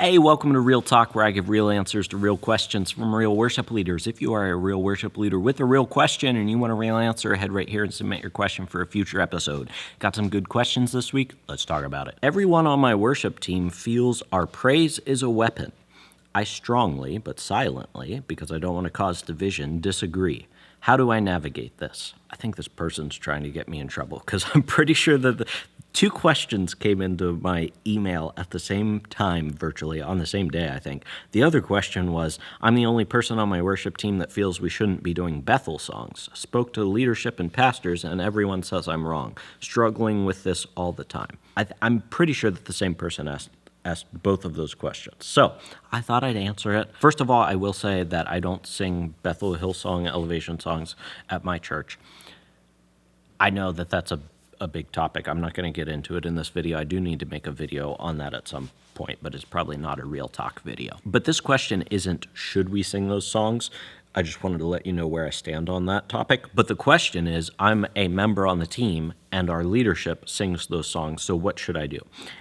Hey, welcome to Real Talk, where I give real answers to real questions from real worship leaders. If you are a real worship leader with a real question and you want a real answer, head right here and submit your question for a future episode. Got some good questions this week? Let's talk about it. Everyone on my worship team feels our praise is a weapon. I strongly, but silently, because I don't want to cause division, disagree. How do I navigate this? I think this person's trying to get me in trouble because I'm pretty sure that the two questions came into my email at the same time, virtually on the same day, I think. The other question was, I'm the only person on my worship team that feels we shouldn't be doing Bethel songs. Spoke to leadership and pastors, and everyone says I'm wrong. Struggling with this all the time. I'm pretty sure that the same person asked both of those questions. So I thought I'd answer it. First of all, I will say that I don't sing Bethel Hillsong elevation songs at my church. I know that that's a big topic. I'm not going to get into it in this video. I do need to make a video on that at some point, but it's probably not a real talk video. But this question isn't, should we sing those songs? I just wanted to let you know where I stand on that topic. But the question is, I'm a member on the team and our leadership sings those songs, so what should I do?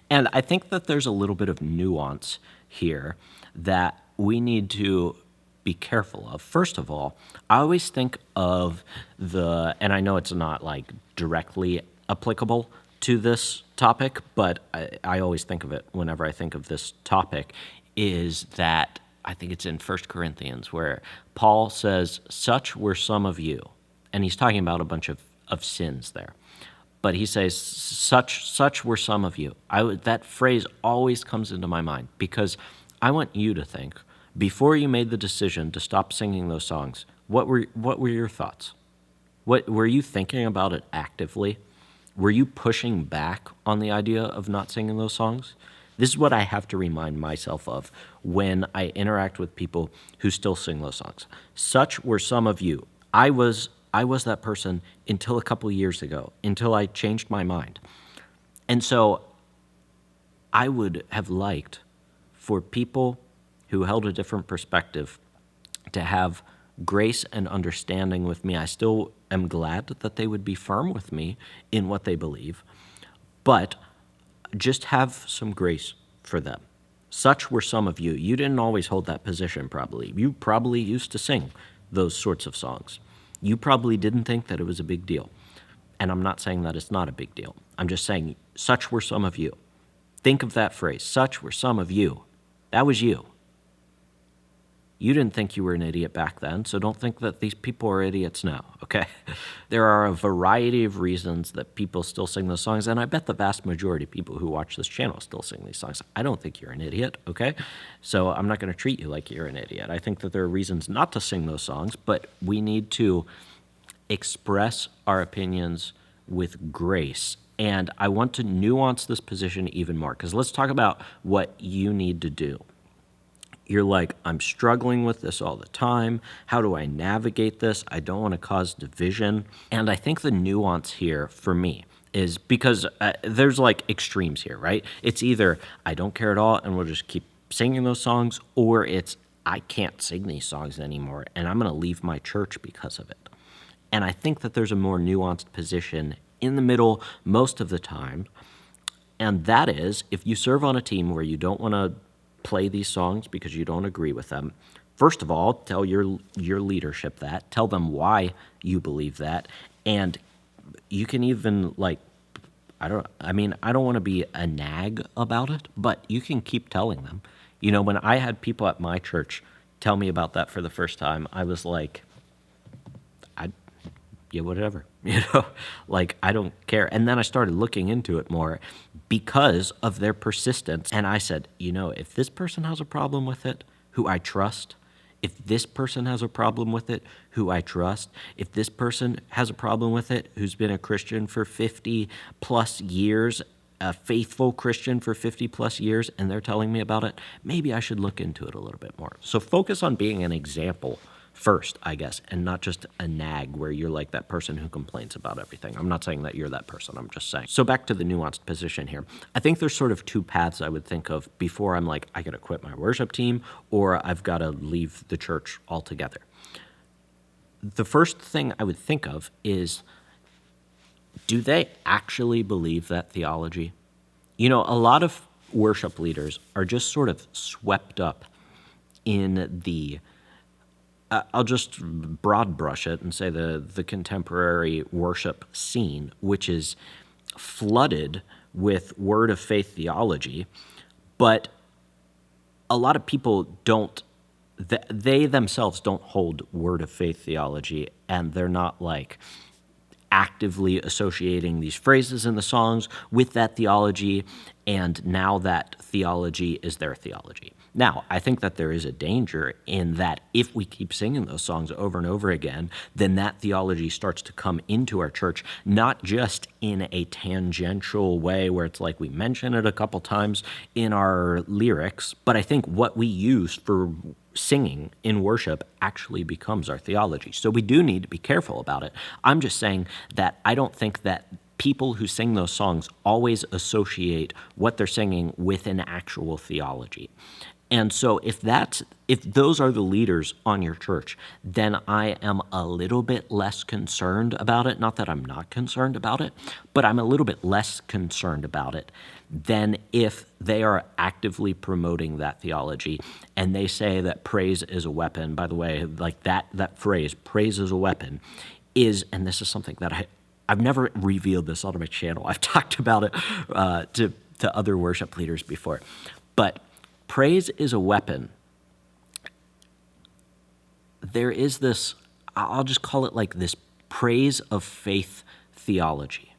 And I think that there's a little bit of nuance here that we need to be careful of. First of all, I always think of and I know it's not like directly applicable to this topic, but I always think of it whenever I think of this topic, is that I think it's in 1 Corinthians where Paul says, such were some of you. And he's talking about a bunch of sins there. But he says, such were some of you. That phrase always comes into my mind because I want you to think, before you made the decision to stop singing those songs, what were your thoughts? What were you thinking about it actively? Were you pushing back on the idea of not singing those songs? This is what I have to remind myself of when I interact with people who still sing those songs. Such were some of you. I was that person until a couple years ago, until I changed my mind. And so I would have liked for people who held a different perspective to have grace and understanding with me. I still am glad that they would be firm with me in what they believe, but just have some grace for them. Such were some of you. You didn't always hold that position, probably. You probably used to sing those sorts of songs. You probably didn't think that it was a big deal. And I'm not saying that it's not a big deal. I'm just saying, such were some of you. Think of that phrase, such were some of you. That was you. You didn't think you were an idiot back then, so don't think that these people are idiots now, okay? There are a variety of reasons that people still sing those songs, and I bet the vast majority of people who watch this channel still sing these songs. I don't think you're an idiot, okay? So I'm not going to treat you like you're an idiot. I think that there are reasons not to sing those songs, but we need to express our opinions with grace. And I want to nuance this position even more, because let's talk about what you need to do. You're like, I'm struggling with this all the time. How do I navigate this? I don't want to cause division. And I think the nuance here for me is because there's like extremes here, right? It's either I don't care at all and we'll just keep singing those songs, or it's I can't sing these songs anymore and I'm going to leave my church because of it. And I think that there's a more nuanced position in the middle most of the time. And that is, if you serve on a team where you don't want to play these songs because you don't agree with them, first of all, tell your leadership that. Tell them why you believe that. And you can even, like, I don't want to be a nag about it, but you can keep telling them. You know, when I had people at my church tell me about that for the first time, I was like, yeah, whatever, like, I don't care. And then I started looking into it more because of their persistence. And I said, if this person has a problem with it, who I trust, if this person has a problem with it, who I trust, if this person has a problem with it, who's been a Christian for 50 plus years, a faithful Christian for 50 plus years, and they're telling me about it, maybe I should look into it a little bit more. So focus on being an example first, I guess, and not just a nag where you're like that person who complains about everything. I'm not saying that you're that person, I'm just saying. So back to the nuanced position here. I think there's sort of two paths I would think of before I'm like, I gotta quit my worship team or I've gotta leave the church altogether. The first thing I would think of is, do they actually believe that theology? A lot of worship leaders are just sort of swept up in the I'll just broad brush it and say the contemporary worship scene, which is flooded with word of faith theology, but a lot of people don't, they themselves don't hold word of faith theology, and they're not like actively associating these phrases in the songs with that theology, and now that theology is their theology. Now, I think that there is a danger in that if we keep singing those songs over and over again, then that theology starts to come into our church, not just in a tangential way where it's like we mention it a couple times in our lyrics, but I think what we use for singing in worship actually becomes our theology. So we do need to be careful about it. I'm just saying that I don't think that people who sing those songs always associate what they're singing with an actual theology. And so if those are the leaders on your church, then I am a little bit less concerned about it. Not that I'm not concerned about it, but I'm a little bit less concerned about it than if they are actively promoting that theology and they say that praise is a weapon. By the way, like that phrase, praise is a weapon, and this is something that I've never revealed this on my channel. I've talked about it to other worship leaders before, but praise is a weapon. There is this, I'll just call it like this praise of faith theology,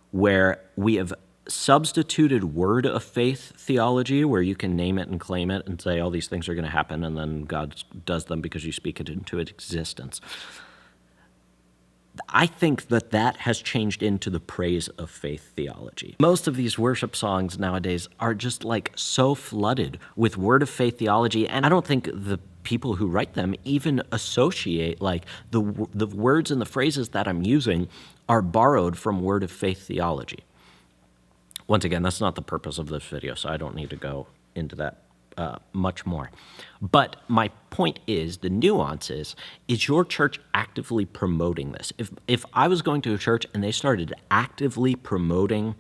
where we have substituted word of faith theology, where you can name it and claim it and say all these things are going to happen, and then God does them because you speak it into existence. I think that has changed into the praise of faith theology. Most of these worship songs nowadays are just like so flooded with word of faith theology, and I don't think the people who write them even associate like the words and the phrases that I'm using are borrowed from word of faith theology. Once again, that's not the purpose of this video, so I don't need to go into that much more. But my point is, the nuance is your church actively promoting this? If I was going to a church and they started actively promoting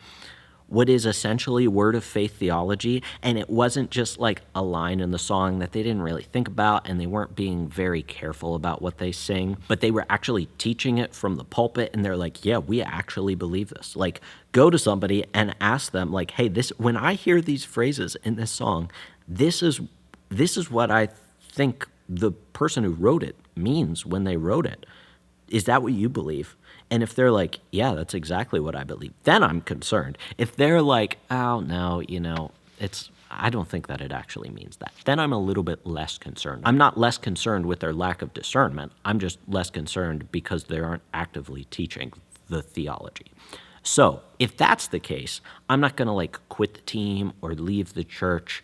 what is essentially word of faith theology, and it wasn't just like a line in the song that they didn't really think about and they weren't being very careful about what they sing, but they were actually teaching it from the pulpit, and they're like, yeah, we actually believe this. Like, go to somebody and ask them, like, hey, when I hear these phrases in this song, this is what I think the person who wrote it means when they wrote it. Is that what you believe? And if they're like, yeah, that's exactly what I believe, then I'm concerned. If they're like, oh, no, I don't think that it actually means that, then I'm a little bit less concerned. I'm not less concerned with their lack of discernment. I'm just less concerned because they aren't actively teaching the theology. So if that's the case, I'm not going to like quit the team or leave the church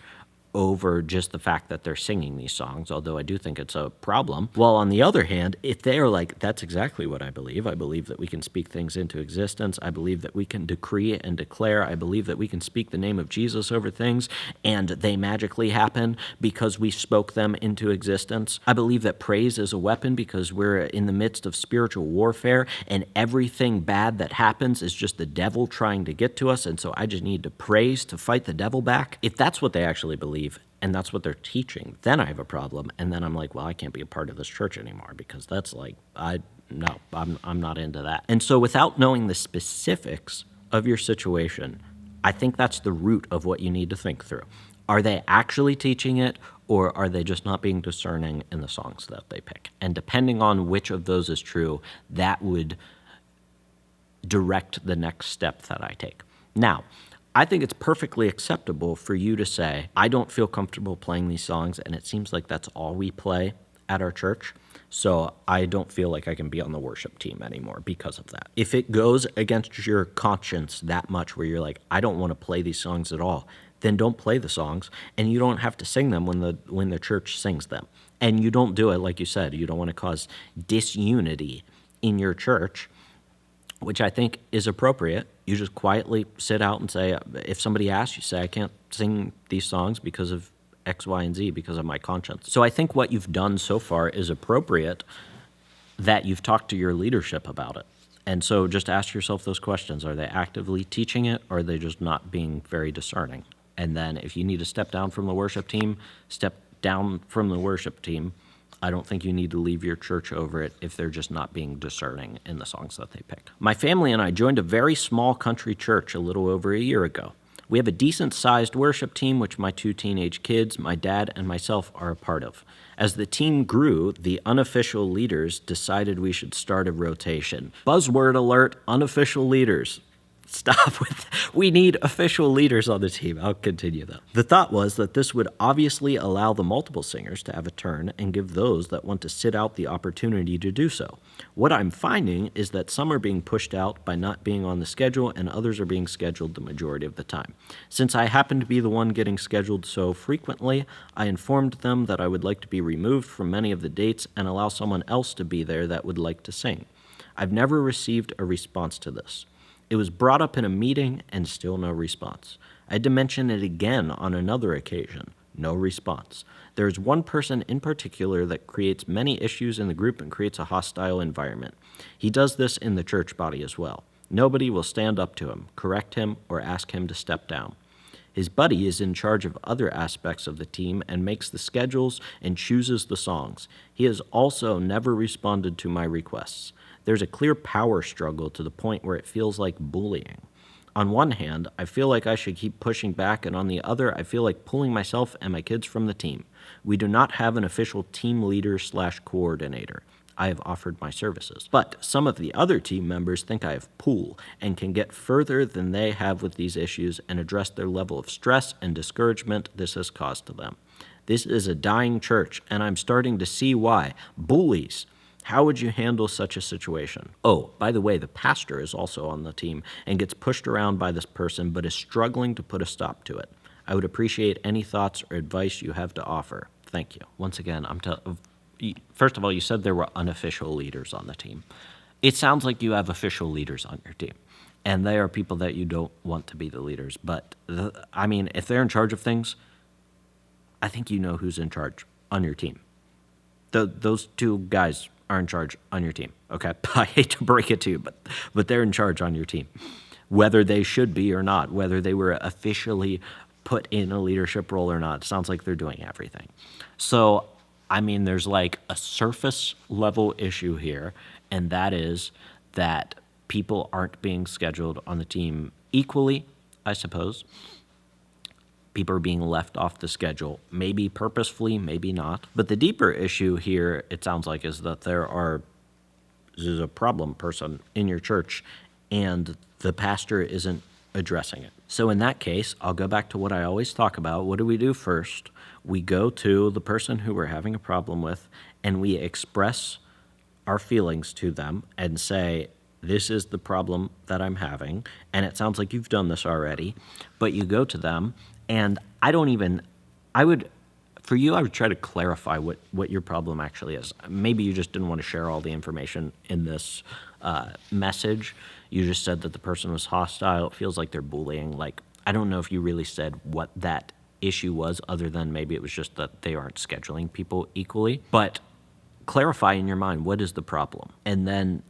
over just the fact that they're singing these songs, although I do think it's a problem. While on the other hand, if they're like, that's exactly what I believe that we can speak things into existence, I believe that we can decree and declare, I believe that we can speak the name of Jesus over things, and they magically happen because we spoke them into existence. I believe that praise is a weapon because we're in the midst of spiritual warfare, and everything bad that happens is just the devil trying to get to us, and so I just need to praise to fight the devil back. If that's what they actually believe, and that's what they're teaching, then I have a problem. And then I'm like, well, I can't be a part of this church anymore because that's like, I'm not into that. And so without knowing the specifics of your situation, I think that's the root of what you need to think through. Are they actually teaching it, or are they just not being discerning in the songs that they pick? And depending on which of those is true, that would direct the next step that I take. Now, I think it's perfectly acceptable for you to say, I don't feel comfortable playing these songs, and it seems like that's all we play at our church, so I don't feel like I can be on the worship team anymore because of that. If it goes against your conscience that much where you're like, I don't want to play these songs at all, then don't play the songs, and you don't have to sing them when the church sings them. And you don't do it, like you said, you don't want to cause disunity in your church, which I think is appropriate. You just quietly sit out and say, if somebody asks you, say, I can't sing these songs because of X, Y, and Z, because of my conscience. So I think what you've done so far is appropriate, that you've talked to your leadership about it. And so just ask yourself those questions. Are they actively teaching it, or are they just not being very discerning? And then if you need to step down from the worship team, step down from the worship team. I don't think you need to leave your church over it if they're just not being discerning in the songs that they pick. My family and I joined a very small country church a little over a year ago. We have a decent-sized worship team, which my 2 teenage kids, my dad, and myself are a part of. As the team grew, the unofficial leaders decided we should start a rotation. Buzzword alert, unofficial leaders. Stop with, we need official leaders on the team. I'll continue though. The thought was that this would obviously allow the multiple singers to have a turn and give those that want to sit out the opportunity to do so. What I'm finding is that some are being pushed out by not being on the schedule and others are being scheduled the majority of the time. Since I happen to be the one getting scheduled so frequently, I informed them that I would like to be removed from many of the dates and allow someone else to be there that would like to sing. I've never received a response to this. It was brought up in a meeting and still no response. I had to mention it again on another occasion. No response. There is one person in particular that creates many issues in the group and creates a hostile environment. He does this in the church body as well. Nobody will stand up to him, correct him, or ask him to step down. His buddy is in charge of other aspects of the team and makes the schedules and chooses the songs. He has also never responded to my requests. There's a clear power struggle to the point where it feels like bullying. On one hand, I feel like I should keep pushing back, and on the other, I feel like pulling myself and my kids from the team. We do not have an official team leader/coordinator. I have offered my services. But some of the other team members think I have pull and can get further than they have with these issues and address their level of stress and discouragement this has caused to them. This is a dying church, and I'm starting to see why. Bullies. How would you handle such a situation? Oh, by the way, the pastor is also on the team and gets pushed around by this person but is struggling to put a stop to it. I would appreciate any thoughts or advice you have to offer. Thank you. Once again, first of all, you said there were unofficial leaders on the team. It sounds like you have official leaders on your team, and they are people that you don't want to be the leaders. But, if they're in charge of things, I think you know who's in charge on your team. Those 2 guys are in charge on your team, okay? I hate to break it to you, but they're in charge on your team. Whether they should be or not, whether they were officially put in a leadership role or not, it sounds like they're doing everything. So, there's like a surface level issue here, and that is that people aren't being scheduled on the team equally, I suppose. People are being left off the schedule, maybe purposefully, maybe not. But the deeper issue here, it sounds like, is that there's a problem person in your church, and the pastor isn't addressing it. So in that case, I'll go back to what I always talk about. What do we do first? We go to the person who we're having a problem with, and we express our feelings to them and say, this is the problem that I'm having. And it sounds like you've done this already, but you go to them. And I would try to clarify what your problem actually is. Maybe you just didn't want to share all the information in this message. You just said that the person was hostile. It feels like they're bullying. Like, I don't know if you really said what that issue was, other than maybe it was just that they aren't scheduling people equally. But clarify in your mind, what is the problem? And then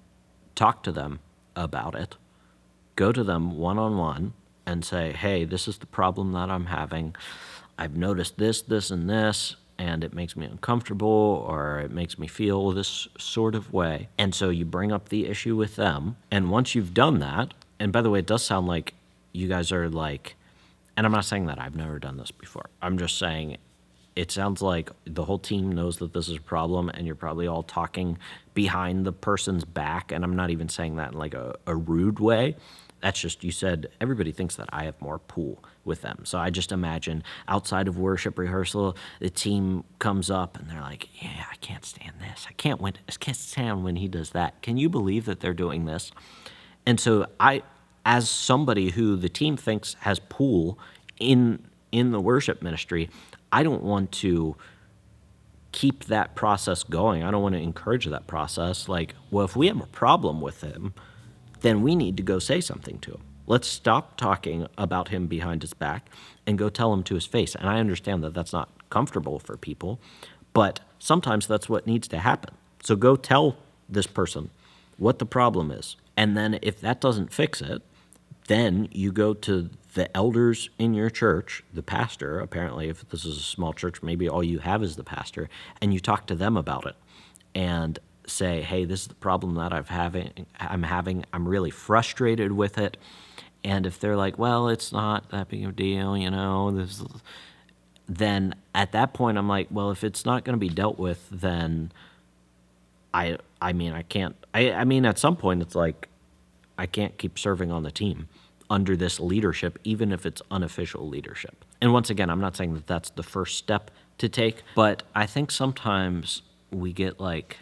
talk to them about it. Go to them one-on-one and say, hey, this is the problem that I'm having. I've noticed this, this, and this, and it makes me uncomfortable, or it makes me feel this sort of way. And so you bring up the issue with them, and once you've done that, and by the way, it does sound like you guys are like, and I'm not saying that I've never done this before. I'm just saying it sounds like the whole team knows that this is a problem, and you're probably all talking behind the person's back, and I'm not even saying that in like a rude way. That's just, you said, everybody thinks that I have more pull with them. So I just imagine outside of worship rehearsal, the team comes up and they're like, yeah, I can't stand this. I can't stand when he does that. Can you believe that they're doing this? And so I, as somebody who the team thinks has pull in the worship ministry, I don't want to keep that process going. I don't want to encourage that process. Like, well, if we have a problem with him, then we need to go say something to him. Let's stop talking about him behind his back and go tell him to his face. And I understand that that's not comfortable for people, but sometimes that's what needs to happen. So go tell this person what the problem is. And then if that doesn't fix it, then you go to the elders in your church, the pastor, apparently, if this is a small church, maybe all you have is the pastor, and you talk to them about it and say, hey, this is the problem that I'm having. I'm really frustrated with it. And if they're like, well, it's not that big of a deal, then at that point I'm like, well, if it's not going to be dealt with, then I mean, I can't. I mean, at some point it's like, I can't keep serving on the team under this leadership, even if it's unofficial leadership. And once again, I'm not saying that that's the first step to take, but I think sometimes we get like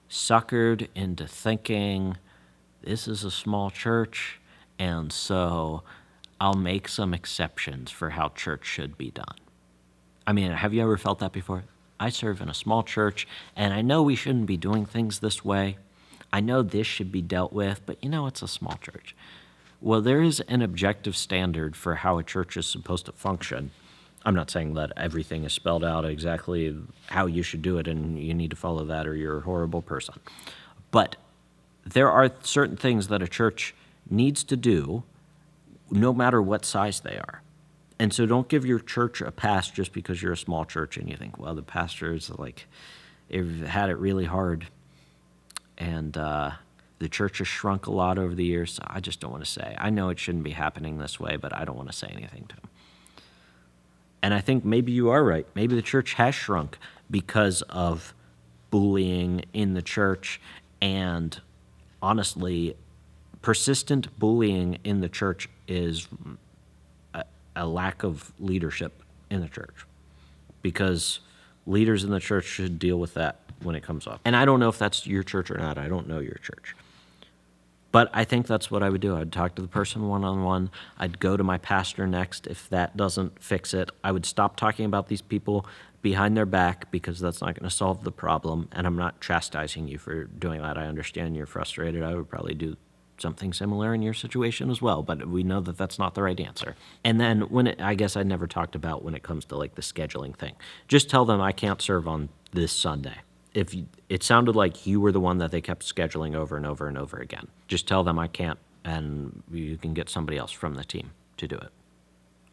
suckered into thinking this is a small church, and so I'll make some exceptions for how church should be done. I mean, have you ever felt that before? I serve in a small church, and I know we shouldn't be doing things this way. I know this should be dealt with, but it's a small church. Well, there is an objective standard for how a church is supposed to function. I'm not saying that everything is spelled out exactly how you should do it and you need to follow that or you're a horrible person. But there are certain things that a church needs to do no matter what size they are. And so don't give your church a pass just because you're a small church and you think, well, the pastors they've had it really hard. And the church has shrunk a lot over the years, so I just don't want to say. I know it shouldn't be happening this way, but I don't want to say anything to them. And I think maybe you are right. Maybe the church has shrunk because of bullying in the church, and honestly, persistent bullying in the church is a lack of leadership in the church, because leaders in the church should deal with that when it comes up. And I don't know if that's your church or not. I don't know your church. But I think that's what I would do. I'd talk to the person one-on-one. I'd go to my pastor next. If that doesn't fix it, I would stop talking about these people behind their back, because that's not going to solve the problem. And I'm not chastising you for doing that. I understand you're frustrated. I would probably do something similar in your situation as well, but we know that that's not the right answer. And then I guess I never talked about when it comes to like the scheduling thing. Just tell them I can't serve on this Sunday. If it sounded like you were the one that they kept scheduling over and over and over again, just tell them I can't, and you can get somebody else from the team to do it.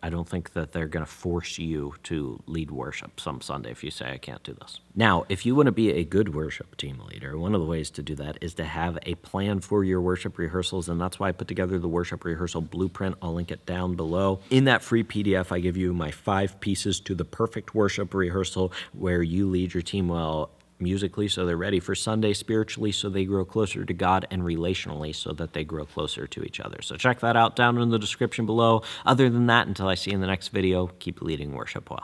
I don't think that they're going to force you to lead worship some Sunday if you say, I can't do this. Now, if you want to be a good worship team leader, one of the ways to do that is to have a plan for your worship rehearsals, and that's why I put together the worship rehearsal blueprint. I'll link it down below. In that free PDF, I give you my 5 pieces to the perfect worship rehearsal, where you lead your team well musically so they're ready for Sunday, spiritually so they grow closer to God, and relationally so that they grow closer to each other. So check that out down in the description below. Other than that, until I see you in the next video, keep leading worship well.